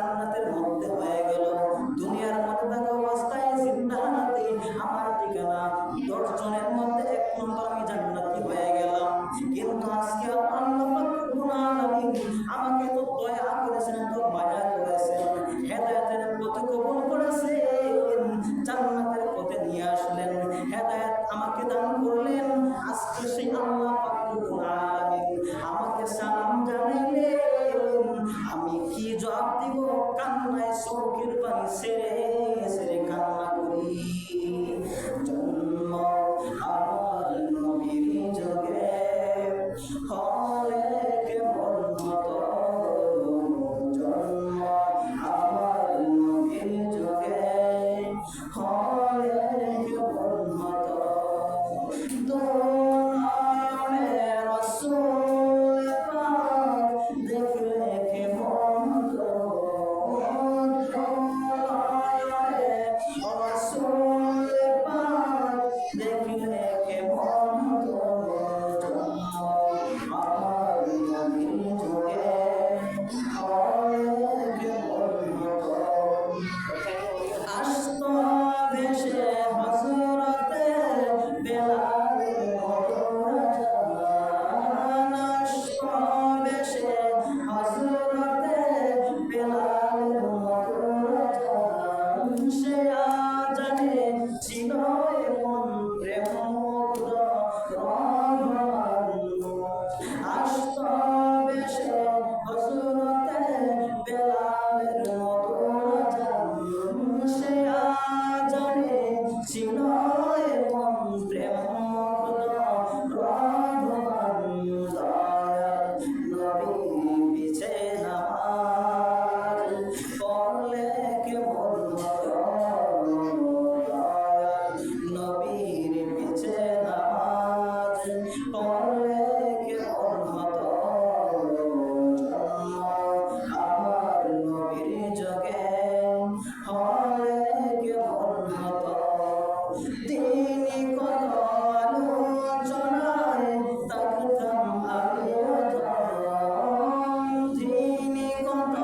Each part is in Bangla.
জান্নাতের মধ্যে হয়ে গেল। দুনিয়ার মধ্যে থাকা অবস্থায় জিন্নাতে আমার ঠিকানা 10 জনের মধ্যে 1 নম্বর আমি জান্নাতি হয়ে গেলাম। কিন্তু আজকে আল্লাহ পাক রব্বুল আলামিন আমাকে তো দয়া করেছেন, তো মায়া করেছেন, হেদায়েতের পথে কবুল করেছেন, জান্নাতের পথে নিয়ে আসলেন, হেদায়েত আমাকে দান করলেন। আজকে সেই আল্লাহ পাক রব্বুল আলামিন আমাকে সালাম জানাইলেন, আমি কি জবাব দিব? কান্নায় চোখের পানি ছেড়ে ছেড়ে কান্না করি। জন্ম আমার নবীর যোগে হলে কেমন হতো, জন্ম আমার নবীর যোগে হলে কেমন হতো। দোনায় রাসূল পাক দেখলে কেমন হতো, দোনায় রাসূল পাক দেখলে কেমন হতো, জন্ম আমার নবীর যুগে হলে কেমন হতো। আসতো ভেসে হযরতে বেলালের মতো জান, আসতো ভেসে হযরতে বেলালের মতো জান, সে আজানে ছিল এমন প্রেমমুগ্ধ রহমান। আসতো ভেসে হযরতে বেলালের মতো জান, সে আজানে ছিল এমন প্রেমমুগ্ধ রহমান। দয়াল নবী পিছে নামাজ পড়লে কেমন হতো, দয়াল নবীর পিছে নামাজ পড়লে কেমন হতো, জন্ম আমার নবীর যোগে হলে কেমন হতো। তিনি কত আলোচনায় থাকতাম আমিও তখন, তিনি কত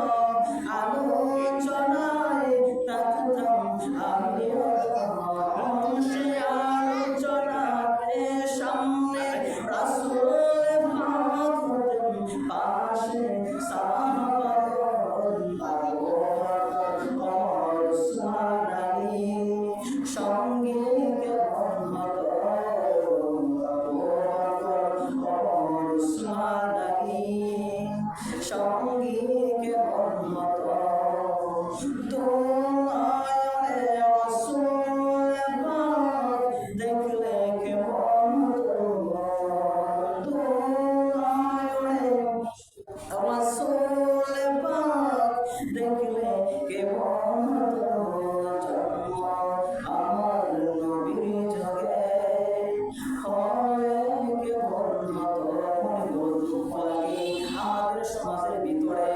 আলোচনায় থাকতাম আমিও তখন, সে আলোচনাতে সামনে রাসূল পাক হতেন, পাশে সাহাবাগণ, আবু বকর, ওমর, উসমান, আলী, সঙ্গে কেমন হতো, আবু বকর, ওমর, উসমান, আলী, সঙ্গে কেমন হতো। দোনায় রাসূল পাক দেখলে কেমন হতো, দোনায় রাসূল পাক দেখলে কেমন হতো, জন্ম আমার নবীর যোগে হলে কেমন হতো। মনে বলতো লাগে আমাদের সমাজের ভিতরে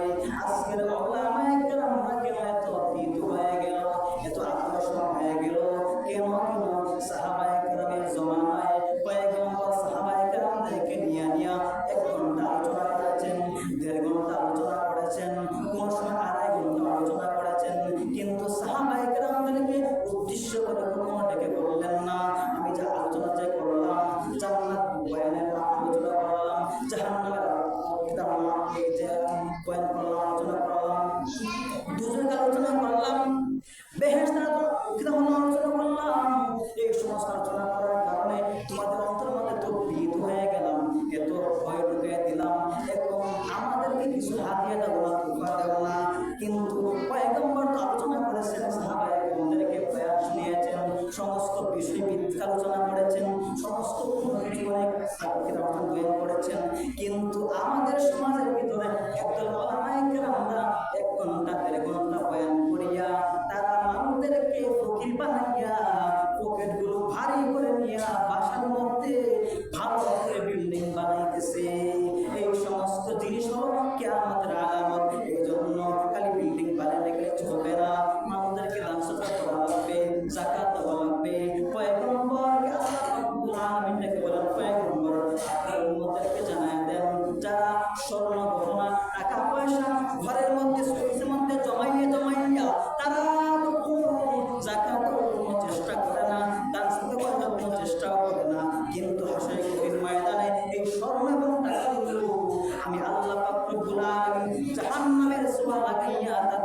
আজকের ওলামায়ে কেরামরা কেন এত অতীত হয়ে গেল, এত আকর্ষণ হয়ে গেল, কেন সাহাবায়ে কেরামের জমানায় পয়গম্বর সাহাবায়ে কেরামদেরকে নিয়ে 1 ঘন্টা আলোচনা করেছেন, 1.5 ঘন্টা আলোচনা করেছেন, কোন সময় 2.5 ঘন্টা আলোচনা করেছেন, কিন্তু সাহাবায়ে কেরামদেরকে উদ্দেশ্য করে কখনো ডেকে বললেন না আমি যে আলোচনা যে করলাম, জান্নাত বয়ানের আলোচনা করলাম, জাহান্নামের কিতাব এই যে বয়ান করলাম, আলোচনা করলাম, দুজনের আলোচনা করলাম, বেহেশতের কিতাব আলোচনা করলাম, এই সমস্ত আলোচনা করার কারণে তোমাদের অন্তর মধ্যে তো ভীত হয়ে গেলাম, এত ভয় ঢুকিয়ে দিলাম, এখন আমাদেরকে কিছু হাদিয়া দেবো না, তোফা দেবো না। কিন্তু পয়গম্বর তো আলোচনা করেছেন, সাহাবায়ে কেরামদেরকে বয়ান শুনিয়েছেন, সমস্ত বিষয় ভিত্তিক আলোচনা করেছেন, সমস্ত কিছু অনেক কিতাব বয়ান করেছেন, কিন্তু আমাদের সমাজের ভিতরে একদল ওলামায়ে কেরামরা 1 ঘন্টা 1.5 ঘন্টা বয়ান করিয়া তারা মানুষদেরকে ফকির বানাইয়া পকেটগুলো ভারী করে নিয়া বাসার মধ্যে ভালো করে বিল্ডিং বানাইতেছে। এই সমস্ত জিনিস হলো কিয়ামতের আলামত। এই জন্য খালি বিল্ডিং বানাইলে গেলে চলবে না, মানুষদেরকে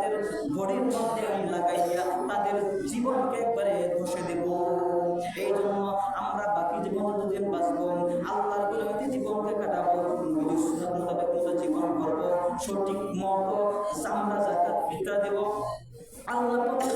তাদের বডির মধ্যে আমি লাগাইয়া তাদের জীবনকে একবারে ধসে দেব। এই জন্য আমরা বাকি জীবন যতদিন বাঁচবো আল্লাহর গুলামিতে জীবনকে কাটাবো, নবীর সুন্নাত মোতাবেক মতো জীবন করবো, সঠিক মতো চামড়া জাকাত ফিতরা দেব, আল্লাহ পাকের